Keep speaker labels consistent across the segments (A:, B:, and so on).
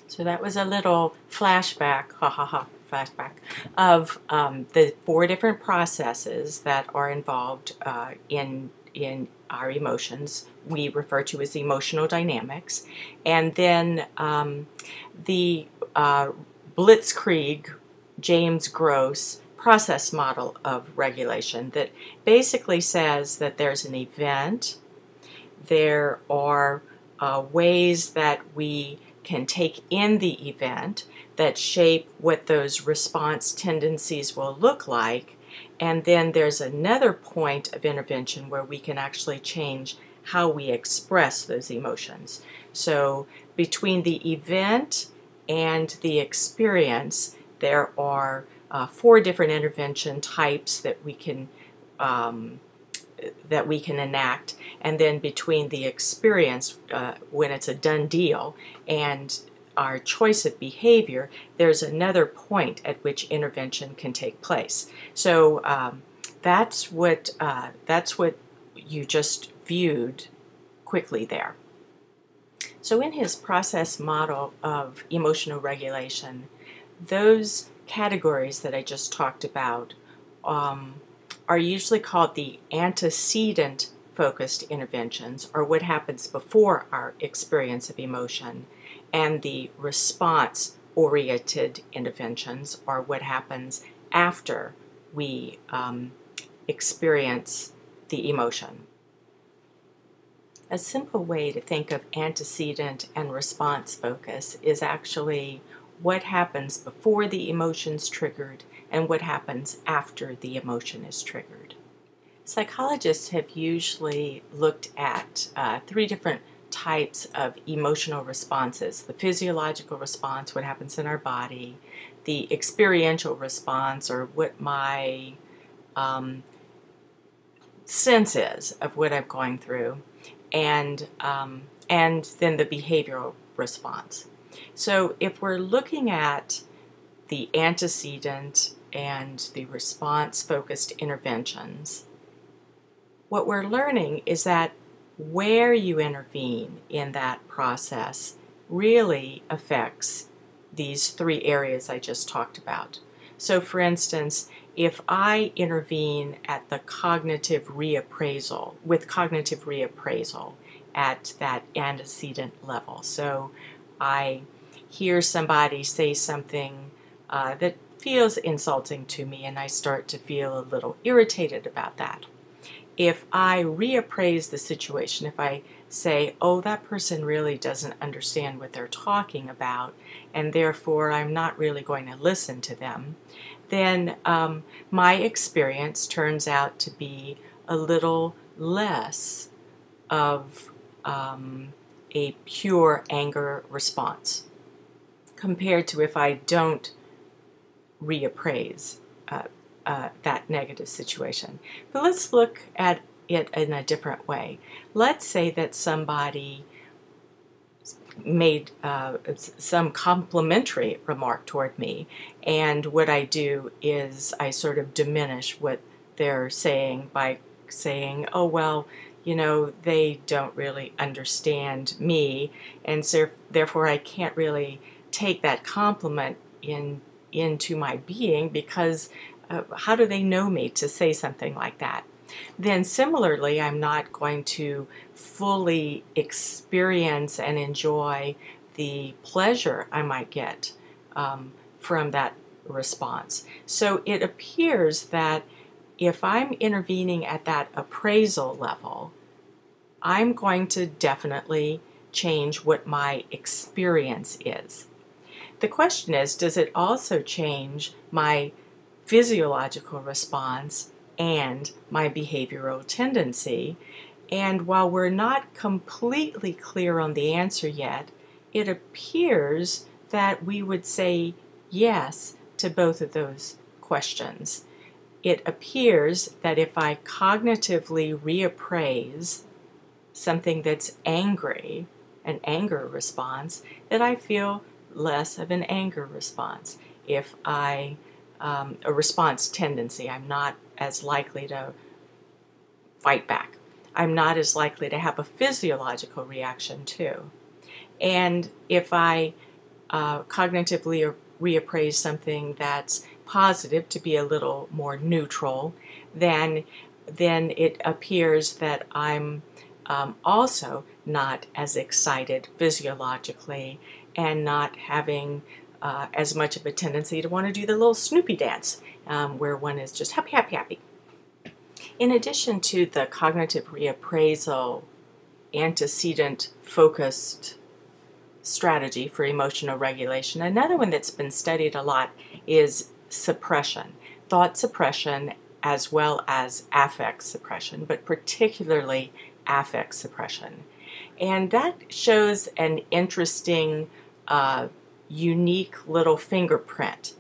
A: So that was a little flashback, ha ha ha, flashback, of the 4 different processes that are involved in our emotions. We refer to as emotional dynamics, and then the Blitzkrieg James Gross process model of regulation that basically says that there's an event, there are ways that we can take in the event that shape what those response tendencies will look like, and then there's another point of intervention where we can actually change how we express those emotions. So between the event and the experience, there are 4 different intervention types that we can enact, and then between the experience, when it's a done deal, and our choice of behavior, there's another point at which intervention can take place. So that's what you just viewed quickly there. So in his process model of emotional regulation, those categories that I just talked about are usually called the antecedent focused interventions, or what happens before our experience of emotion, and the response oriented interventions, or what happens after we experience the emotion. A simple way to think of antecedent and response focus is actually what happens before the emotion's triggered and what happens after the emotion is triggered. Psychologists have usually looked at 3 different types of emotional responses: the physiological response, what happens in our body; the experiential response, or what my sense is of what I'm going through, and then the behavioral response. So if we're looking at the antecedent and the response-focused interventions, what we're learning is that where you intervene in that process really affects these 3 areas I just talked about. So for instance, if I intervene at the cognitive reappraisal, with cognitive reappraisal at that antecedent level, so I hear somebody say something that feels insulting to me, and I start to feel a little irritated about that. If I reappraise the situation, if I say, oh, that person really doesn't understand what they're talking about, and therefore I'm not really going to listen to them, then my experience turns out to be a little less of a pure anger response compared to if I don't reappraise that negative situation. But let's look at it in a different way. Let's say that somebody made some complimentary remark toward me, and what I do is I sort of diminish what they're saying by saying, oh, well, you know, they don't really understand me, and so therefore I can't really take that compliment into my being, because how do they know me to say something like that? Then similarly, I'm not going to fully experience and enjoy the pleasure I might get from that response. So it appears that if I'm intervening at that appraisal level, I'm going to definitely change what my experience is. The question is, does it also change my physiological response and my behavioral tendency? And while we're not completely clear on the answer yet, it appears that we would say yes to both of those questions. It appears that if I cognitively reappraise something that's angry, an anger response, that I feel less of an anger response. If a response tendency, I'm not as likely to fight back. I'm not as likely to have a physiological reaction too. And if I cognitively reappraise something that's positive to be a little more neutral, then it appears that I'm also not as excited physiologically and not having as much of a tendency to want to do the little Snoopy dance, where one is just happy, happy, happy. In addition to the cognitive reappraisal antecedent focused strategy for emotional regulation, another one that's been studied a lot is suppression, thought suppression as well as affect suppression, but particularly affect suppression. And that shows an interesting, unique little fingerprint,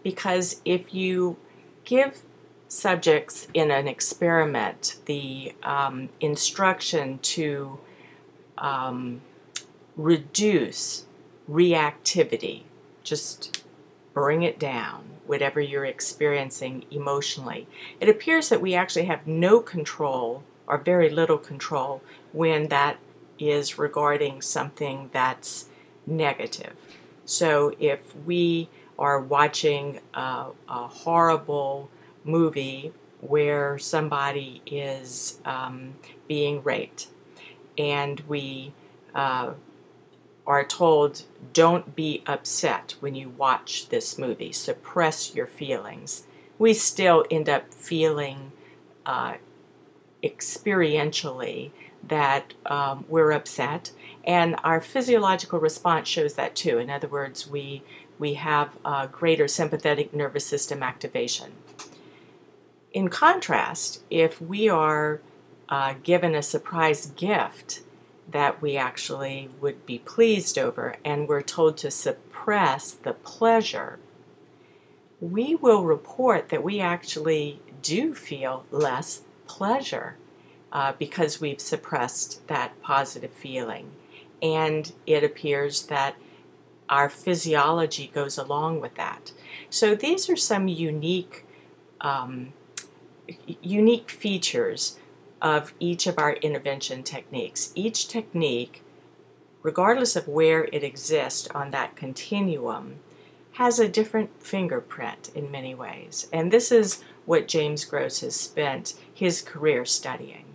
A: because if you give subjects in an experiment the instruction to reduce reactivity, just bring it down, whatever you're experiencing emotionally, it appears that we actually have no control or very little control when that is regarding something that's negative. So if we are watching a horrible movie where somebody is being raped, and we are told, don't be upset when you watch this movie, suppress your feelings, we still end up feeling experientially that we're upset, and our physiological response shows that too. In other words, we have a greater sympathetic nervous system activation. In contrast, if we are given a surprise gift that we actually would be pleased over, and we're told to suppress the pleasure, we will report that we actually do feel less pleasure because we've suppressed that positive feeling. And it appears that our physiology goes along with that. So these are some unique features of each of our intervention techniques. Each technique, regardless of where it exists on that continuum, has a different fingerprint in many ways. And this is what James Gross has spent his career studying.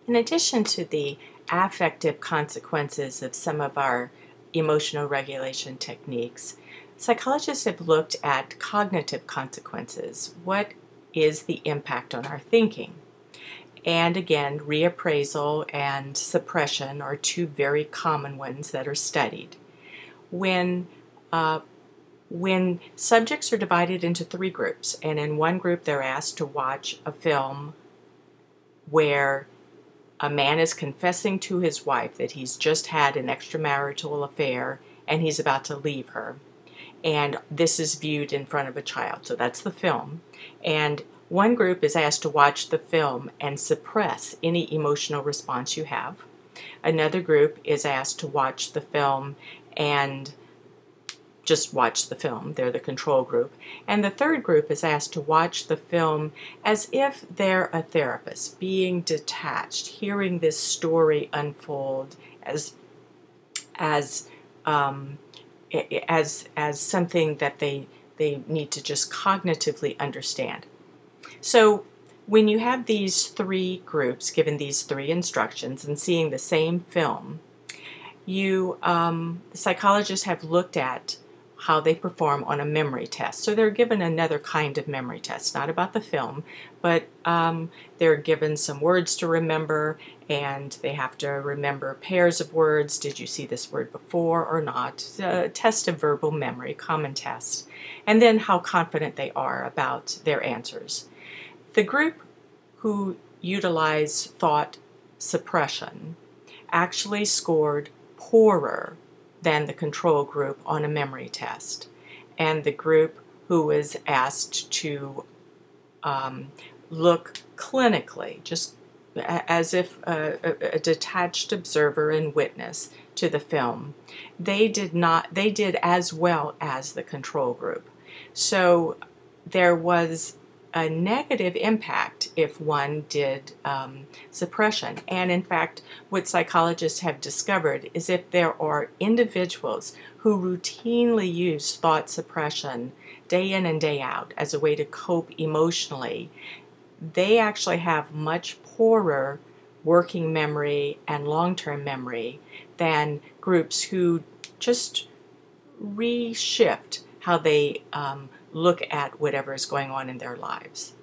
A: In addition to the affective consequences of some of our emotional regulation techniques, psychologists have looked at cognitive consequences. What is the impact on our thinking? And again, reappraisal and suppression are two very common ones that are studied. When subjects are divided into three groups, and in one group they're asked to watch a film where a man is confessing to his wife that he's just had an extramarital affair and he's about to leave her, and this is viewed in front of a child, so that's the film. And one group is asked to watch the film and suppress any emotional response you have. Another group is asked to watch the film and just watch the film. They're the control group. And the third group is asked to watch the film as if they're a therapist, being detached, hearing this story unfold as something that they need to just cognitively understand. So when you have these three groups given these three instructions and seeing the same film, the psychologists have looked at how they perform on a memory test. So they're given another kind of memory test, not about the film, but they're given some words to remember, and they have to remember pairs of words. Did you see this word before or not? A test of verbal memory, common test. And then how confident they are about their answers. The group who utilize thought suppression actually scored poorer than the control group on a memory test. And the group who was asked to look clinically, just as if a detached observer and witness to the film, they did as well as the control group. So there was a negative impact if one did suppression. And in fact, what psychologists have discovered is if there are individuals who routinely use thought suppression day in and day out as a way to cope emotionally, they actually have much poorer working memory and long-term memory than groups who just reshift how they look at whatever is going on in their lives.